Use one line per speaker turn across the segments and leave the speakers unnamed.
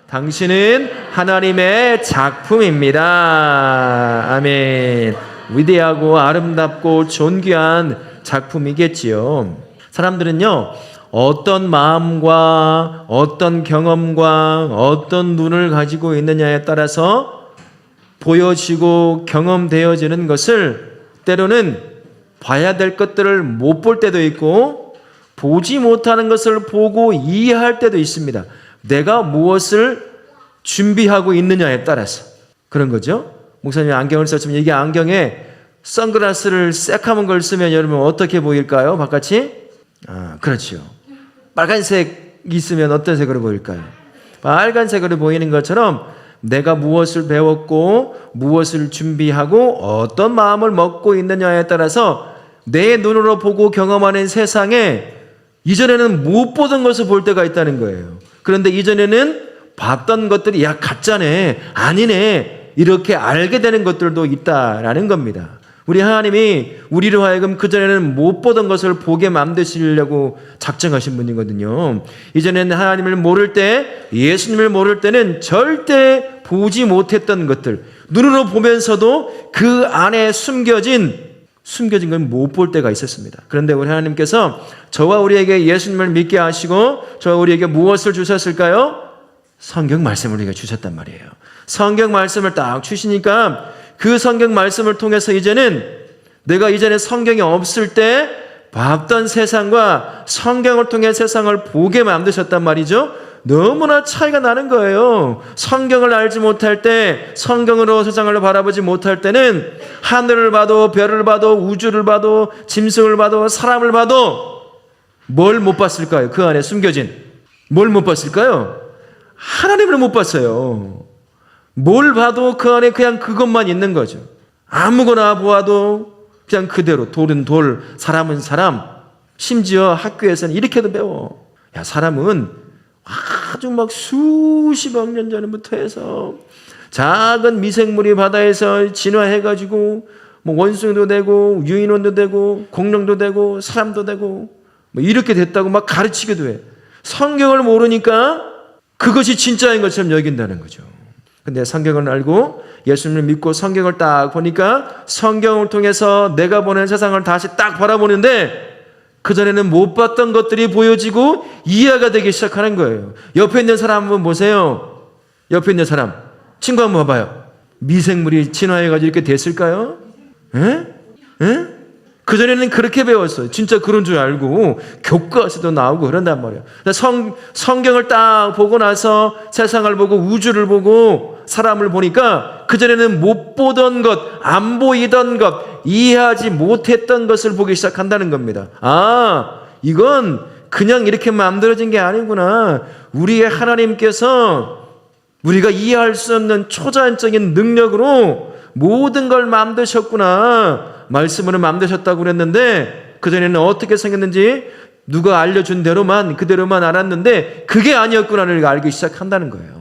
당신은 하나님의 작품입니다. 아멘. 위대하고 아름답고 존귀한 작품이겠지요. 사람들은요, 어떤 마음과 어떤 경험과 어떤 눈을 가지고 있느냐에 따라서 보여지고 경험되어지는 것을 때로는 봐야 될 것들을 못 볼 때도 있고 보지 못하는 것을 보고 이해할 때도 있습니다. 내가 무엇을 준비하고 있느냐에 따라서 그런 거죠. 목사님이 안경을 썼지만 이게 안경에 선글라스를 새카만 걸 쓰면 여러분 어떻게 보일까요? 바깥이? 그렇죠. 빨간색 있으면 어떤 색으로 보일까요? 빨간색으로 보이는 것처럼 내가 무엇을 배웠고 무엇을 준비하고 어떤 마음을 먹고 있느냐에 따라서 내 눈으로 보고 경험하는 세상에 이전에는 못 보던 것을 볼 때가 있다는 거예요. 그런데 이전에는 봤던 것들이 야 가짜네, 아니네 이렇게 알게 되는 것들도 있다라는 겁니다. 우리 하나님이 우리로 하여금 그전에는 못 보던 것을 보게 만드시려고 작정하신 분이거든요. 이전에는 하나님을 모를 때, 예수님을 모를 때는 절대 보지 못했던 것들, 눈으로 보면서도 그 안에 숨겨진 걸 못 볼 때가 있었습니다. 그런데 우리 하나님께서 저와 우리에게 예수님을 믿게 하시고 저와 우리에게 무엇을 주셨을까요? 성경 말씀을 우리에게 주셨단 말이에요. 성경 말씀을 딱 주시니까 그 성경 말씀을 통해서 이제는 내가 이전에 성경이 없을 때 봤던 세상과 성경을 통해 세상을 보게 만드셨단 말이죠. 너무나 차이가 나는 거예요. 성경을 알지 못할 때, 성경으로 세상을 바라보지 못할 때는 하늘을 봐도 별을 봐도 우주를 봐도 짐승을 봐도 사람을 봐도 뭘 못 봤을까요? 그 안에 숨겨진 뭘 못 봤을까요? 하나님을 못 봤어요. 뭘 봐도 그 안에 그냥 그것만 있는 거죠. 아무거나 보아도 그냥 그대로 돌은 돌, 사람은 사람. 심지어 학교에서는 이렇게도 배워. 야, 사람은 아주 막 수십억 년 전부터 해서 작은 미생물이 바다에서 진화해가지고 뭐 원숭이도 되고 유인원도 되고 공룡도 되고 사람도 되고 뭐 이렇게 됐다고 막 가르치기도 해. 성경을 모르니까 그것이 진짜인 것처럼 여긴다는 거죠. 근데 성경을 알고 예수님을 믿고 성경을 딱 보니까 성경을 통해서 내가 보는 세상을 다시 딱 바라보는데 그전에는 못 봤던 것들이 보여지고 이해가 되기 시작하는 거예요. 옆에 있는 사람 한번 보세요. 옆에 있는 사람 친구 한번 봐봐요. 미생물이 진화해가지고 이렇게 됐을까요? 에? 그전에는 그렇게 배웠어요. 진짜 그런 줄 알고 교과서도 나오고 그런단 말이에요. 성경을 딱 보고 나서 세상을 보고 우주를 보고 사람을 보니까 그전에는 못 보던 것, 안 보이던 것, 이해하지 못했던 것을 보기 시작한다는 겁니다. 아, 이건 그냥 이렇게 만들어진 게 아니구나. 우리의 하나님께서 우리가 이해할 수 없는 초자연적인 능력으로 모든 걸 만드셨구나. 말씀으로 만드셨다고 그랬는데 그전에는 어떻게 생겼는지 누가 알려준 대로만 그대로만 알았는데 그게 아니었구나를 알기 시작한다는 거예요.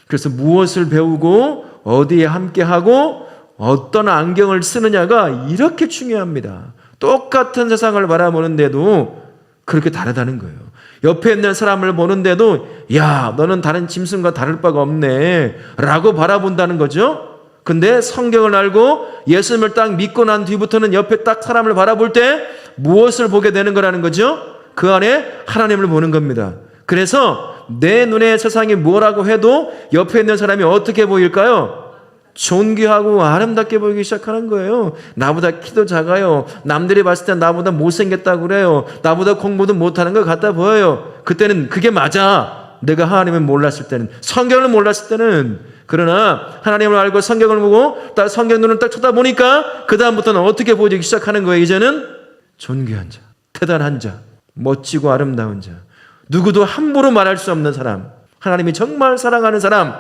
그래서 무엇을 배우고 어디에 함께하고 어떤 안경을 쓰느냐가 이렇게 중요합니다. 똑같은 세상을 바라보는데도 그렇게 다르다는 거예요. 옆에 있는 사람을 보는데도 야 너는 다른 짐승과 다를 바가 없네 라고 바라본다는 거죠. 근데 성경을 알고 예수님을 딱 믿고 난 뒤부터는 옆에 딱 사람을 바라볼 때 무엇을 보게 되는 거라는 거죠? 그 안에 하나님을 보는 겁니다. 그래서 내 눈에 세상이 뭐라고 해도 옆에 있는 사람이 어떻게 보일까요? 존귀하고 아름답게 보이기 시작하는 거예요. 나보다 키도 작아요. 남들이 봤을 때 나보다 못생겼다고 그래요. 나보다 공부도 못하는 것 같아 보여요. 그때는 그게 맞아. 내가 하나님을 몰랐을 때는, 성경을 몰랐을 때는. 그러나 하나님을 알고 성경을 보고 딱 성경 눈을 딱 쳐다보니까 그 다음부터는 어떻게 보이기 시작하는 거예요. 이제는 존귀한 자, 대단한 자, 멋지고 아름다운 자, 누구도 함부로 말할 수 없는 사람, 하나님이 정말 사랑하는 사람,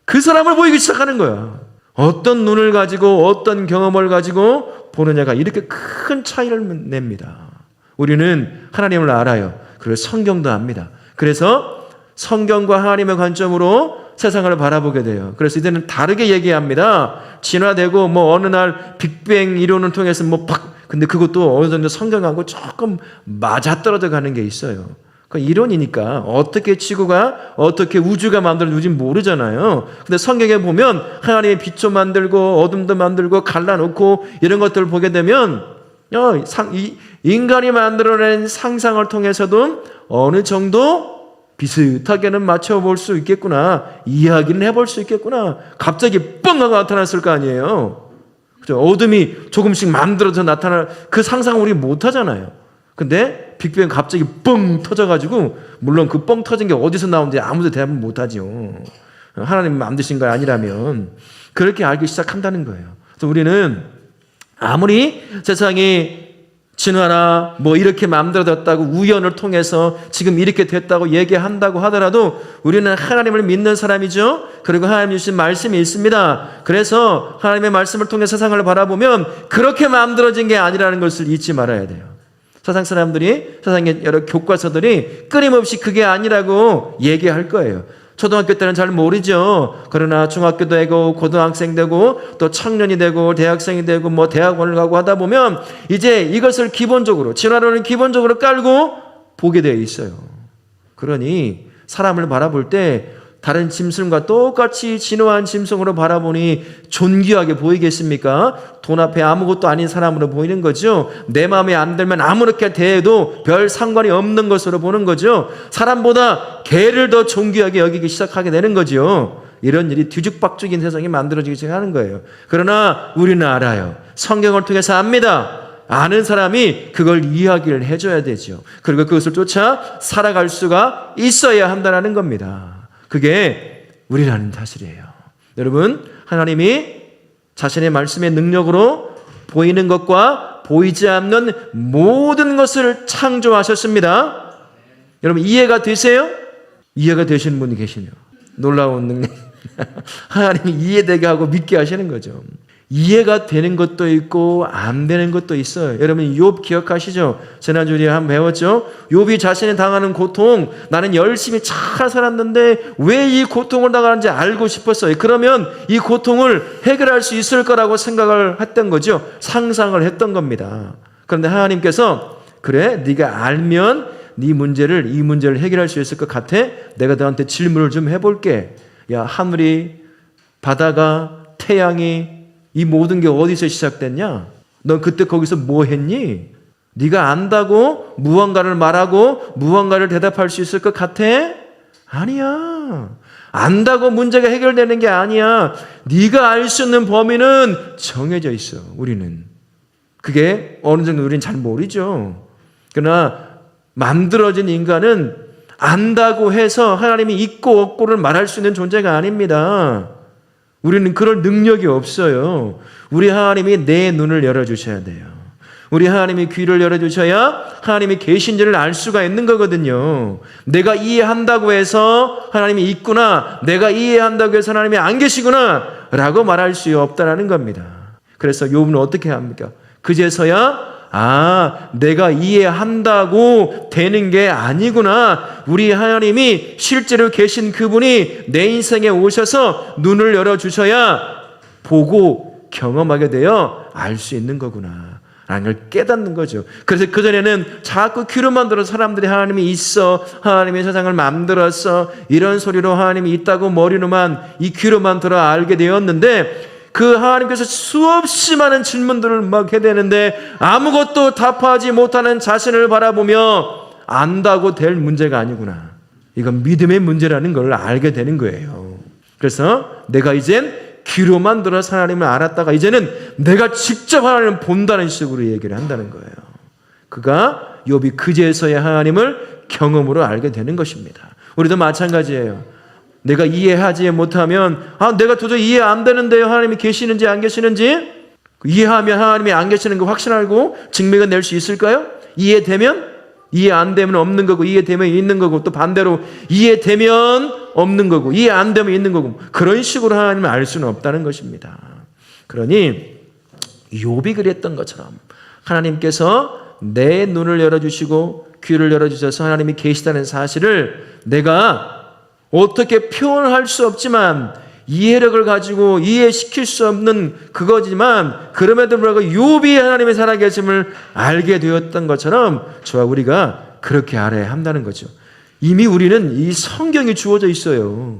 그 사람을 보이기 시작하는 거야. 어떤 눈을 가지고 어떤 경험을 가지고 보느냐가 이렇게 큰 차이를 냅니다. 우리는 하나님을 알아요. 그리고 성경도 압니다. 그래서 성경과 하나님의 관점으로 세상을 바라보게 돼요. 그래서 이제는 다르게 얘기합니다. 진화되고 뭐 어느 날 빅뱅 이론을 통해서 근데 그것도 어느 정도 성경하고 조금 맞아떨어져 가는 게 있어요. 그 이론이니까 어떻게 지구가 어떻게 우주가 만들어진지 모르잖아요. 근데 성경에 보면 하나님이 빛도 만들고 어둠도 만들고 갈라놓고 이런 것들을 보게 되면 인간이 만들어낸 상상을 통해서도 어느 정도 비슷하게는 맞춰볼 수 있겠구나, 이야기는 해볼 수 있겠구나. 갑자기 뻥 하고 나타났을 거 아니에요. 그죠? 어둠이 조금씩 만들어져 나타날 그 상상을 우리 못하잖아요. 근데 빅뱅 갑자기 뻥 터져가지고, 물론 그 뻥 터진 게 어디서 나오는지 아무도 대답을 못하죠. 하나님 만드신 거 아니라면. 그렇게 알기 시작한다는 거예요. 그래서 우리는 아무리 세상이 진화나 뭐 이렇게 만들어졌다고 우연을 통해서 지금 이렇게 됐다고 얘기한다고 하더라도 우리는 하나님을 믿는 사람이죠. 그리고 하나님 주신 말씀이 있습니다. 그래서 하나님의 말씀을 통해 세상을 바라보면 그렇게 만들어진 게 아니라는 것을 잊지 말아야 돼요. 세상 사람들이, 세상의 여러 교과서들이 끊임없이 그게 아니라고 얘기할 거예요. 초등학교 때는 잘 모르죠. 그러나 중학교 되고 고등학생 되고 또 청년이 되고 대학생이 되고 뭐 대학원을 가고 하다 보면 이제 이것을 기본적으로, 진화론을 기본적으로 깔고 보게 되어 있어요. 그러니 사람을 바라볼 때 다른 짐승과 똑같이 진화한 짐승으로 바라보니 존귀하게 보이겠습니까? 돈 앞에 아무것도 아닌 사람으로 보이는 거죠. 내 마음에 안 들면 아무렇게 대해도 별 상관이 없는 것으로 보는 거죠. 사람보다 개를 더 존귀하게 여기기 시작하게 되는 거죠. 이런 일이 뒤죽박죽인 세상이 만들어지기 시작하는 거예요. 그러나 우리는 알아요. 성경을 통해서 압니다. 아는 사람이 그걸 이야기를 해줘야 되죠. 그리고 그것을 쫓아 살아갈 수가 있어야 한다는 겁니다. 그게 우리라는 사실이에요. 여러분, 하나님이 자신의 말씀의 능력으로 보이는 것과 보이지 않는 모든 것을 창조하셨습니다. 여러분, 이해가 되세요? 이해가 되시는 분이 계시네요. 놀라운 능력. 하나님이 이해되게 하고 믿게 하시는 거죠. 이해가 되는 것도 있고 안 되는 것도 있어요. 여러분, 욥 기억하시죠? 지난주에 한번 배웠죠? 욥이 자신이 당하는 고통, 나는 열심히 잘 살았는데 왜 이 고통을 당하는지 알고 싶었어요. 그러면 이 고통을 해결할 수 있을 거라고 생각을 했던 거죠. 상상을 했던 겁니다. 그런데 하나님께서, 그래, 네가 알면 이 문제를 해결할 수 있을 것 같아? 내가 너한테 질문을 좀 해볼게. 야, 하늘이, 바다가, 태양이, 이 모든 게 어디서 시작됐냐? 넌 그때 거기서 뭐 했니? 네가 안다고 무언가를 말하고 무언가를 대답할 수 있을 것 같아? 아니야. 안다고 문제가 해결되는 게 아니야. 네가 알 수 있는 범위는 정해져 있어. 우리는. 그게 어느 정도 우리는 잘 모르죠. 그러나 만들어진 인간은 안다고 해서 하나님이 있고 없고를 말할 수 있는 존재가 아닙니다. 우리는 그럴 능력이 없어요. 우리 하나님이 내 눈을 열어주셔야 돼요. 우리 하나님이 귀를 열어주셔야 하나님이 계신지를 알 수가 있는 거거든요. 내가 이해한다고 해서 하나님이 있구나, 내가 이해한다고 해서 하나님이 안 계시구나 라고 말할 수 없다는 겁니다. 그래서 욥은 어떻게 합니까? 그제서야 내가 이해한다고 되는 게 아니구나. 우리 하나님이 실제로 계신 그분이 내 인생에 오셔서 눈을 열어주셔야 보고 경험하게 되어 알 수 있는 거구나 라는 걸 깨닫는 거죠. 그래서 그전에는 자꾸 귀로만 들어 사람들이 하나님이 있어, 하나님이 세상을 만들었어, 이런 소리로 하나님이 있다고 머리로만, 이 귀로만 들어 알게 되었는데, 그 하나님께서 수없이 많은 질문들을 막 해대는데 아무것도 답하지 못하는 자신을 바라보며 안다고 될 문제가 아니구나. 이건 믿음의 문제라는 걸 알게 되는 거예요. 그래서 내가 이젠 귀로만 들어서 하나님을 알았다가 이제는 내가 직접 하나님을 본다는 식으로 얘기를 한다는 거예요. 그가 욥이 그제서야 하나님을 경험으로 알게 되는 것입니다. 우리도 마찬가지예요. 내가 이해하지 못하면 내가 도저히 이해 안 되는데요. 하나님이 계시는지 안 계시는지? 이해하면 하나님이 안 계시는 거 확신하고 증명을 낼 수 있을까요? 이해되면? 이해 안 되면 없는 거고, 이해되면 있는 거고, 또 반대로 이해되면 없는 거고, 이해 안 되면 있는 거고, 그런 식으로 하나님을 알 수는 없다는 것입니다. 그러니 욥이 그랬던 것처럼 하나님께서 내 눈을 열어주시고 귀를 열어주셔서 하나님이 계시다는 사실을 내가 어떻게 표현할 수 없지만, 이해력을 가지고 이해시킬 수 없는 그거지만, 그럼에도 불구하고 욥이 하나님의 살아계심을 알게 되었던 것처럼 저와 우리가 그렇게 알아야 한다는 거죠. 이미 우리는 이 성경이 주어져 있어요.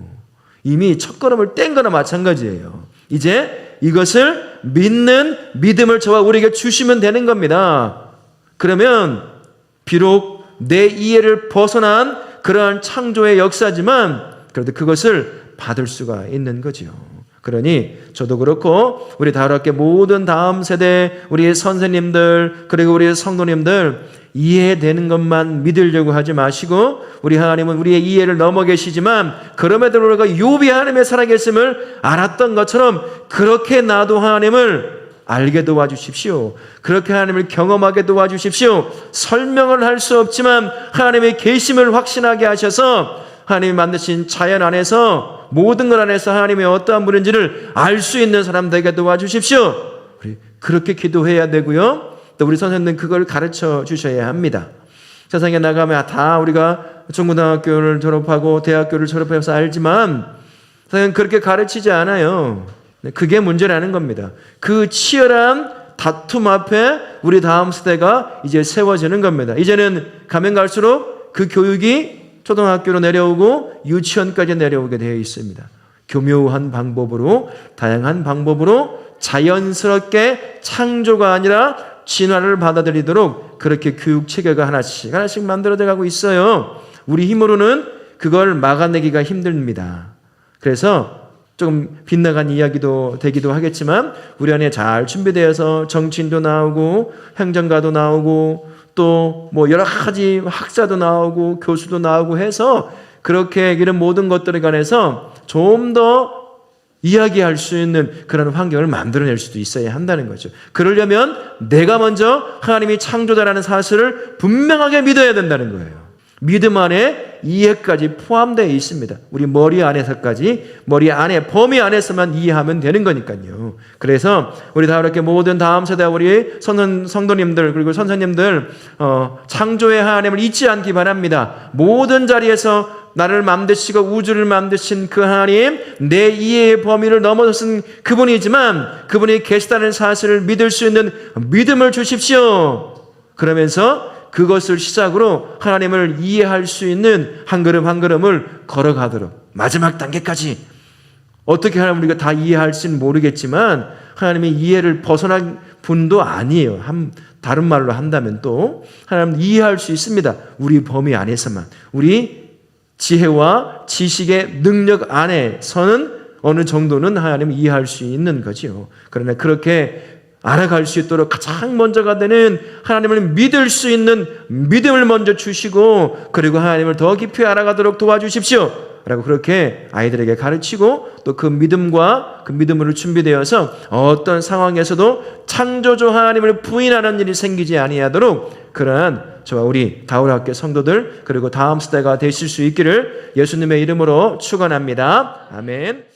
이미 첫걸음을 뗀 거나 마찬가지예요. 이제 이것을 믿는 믿음을 저와 우리에게 주시면 되는 겁니다. 그러면 비록 내 이해를 벗어난 그러한 창조의 역사지만 그래도 그것을 받을 수가 있는 거지요. 그러니 저도 그렇고 우리 다락계 모든 다음 세대 우리 선생님들 그리고 우리 성도님들 이해되는 것만 믿으려고 하지 마시고 우리 하나님은 우리의 이해를 넘어 계시지만 그럼에도 불구하고 욥이 하나님의 살아계심을 알았던 것처럼 그렇게 나도 하나님을 알게 도와주십시오. 그렇게 하나님을 경험하게 도와주십시오. 설명을 할 수 없지만 하나님의 계심을 확신하게 하셔서 하나님이 만드신 자연 안에서 모든 것 안에서 하나님의 어떠한 분인지를 알 수 있는 사람 되게 도와주십시오. 우리 그렇게 기도해야 되고요. 또 우리 선생님은 그걸 가르쳐 주셔야 합니다. 세상에 나가면 다 우리가 중고등학교를 졸업하고 대학교를 졸업해서 알지만 선생님은 그렇게 가르치지 않아요. 그게 문제라는 겁니다. 그 치열한 다툼 앞에 우리 다음 세대가 이제 세워지는 겁니다. 이제는 가면 갈수록 그 교육이 초등학교로 내려오고 유치원까지 내려오게 되어 있습니다. 교묘한 방법으로 다양한 방법으로 자연스럽게 창조가 아니라 진화를 받아들이도록 그렇게 교육 체계가 하나씩 만들어져 가고 있어요. 우리 힘으로는 그걸 막아내기가 힘듭니다. 그래서 조금 빗나간 이야기도 되기도 하겠지만 우리 안에 잘 준비되어서 정치인도 나오고 행정가도 나오고 또 뭐 여러 가지 학자도 나오고 교수도 나오고 해서 그렇게 이런 모든 것들에 관해서 좀 더 이야기할 수 있는 그런 환경을 만들어낼 수도 있어야 한다는 거죠. 그러려면 내가 먼저 하나님이 창조자라는 사실을 분명하게 믿어야 된다는 거예요. 믿음 안에 이해까지 포함되어 있습니다. 우리 머리 안에서까지, 머리 안에, 범위 안에서만 이해하면 되는 거니까요. 그래서 우리 다 이렇게 모든 다음 세대 우리 성도님들 그리고 선생님들 창조의 하나님을 잊지 않기 바랍니다. 모든 자리에서 나를 만드시고 우주를 만드신 그 하나님, 내 이해의 범위를 넘어서신 그분이지만 그분이 계시다는 사실을 믿을 수 있는 믿음을 주십시오. 그러면서 그것을 시작으로 하나님을 이해할 수 있는 한 걸음 한 걸음을 걸어가도록 마지막 단계까지 어떻게 하면 우리가 다 이해할지는 모르겠지만 하나님의 이해를 벗어난 분도 아니에요. 다른 말로 한다면 또 하나님 이해할 수 있습니다. 우리 범위 안에서만 우리 지혜와 지식의 능력 안에서는 어느 정도는 하나님을 이해할 수 있는 거지요. 그러나 그렇게 알아갈 수 있도록 가장 먼저가 되는 하나님을 믿을 수 있는 믿음을 먼저 주시고 그리고 하나님을 더 깊이 알아가도록 도와주십시오 라고 그렇게 아이들에게 가르치고 또 그 믿음과 그 믿음으로 준비되어서 어떤 상황에서도 창조주 하나님을 부인하는 일이 생기지 아니하도록 그러한 저와 우리 다울학교 성도들 그리고 다음 세대가 되실 수 있기를 예수님의 이름으로 축원합니다. 아멘.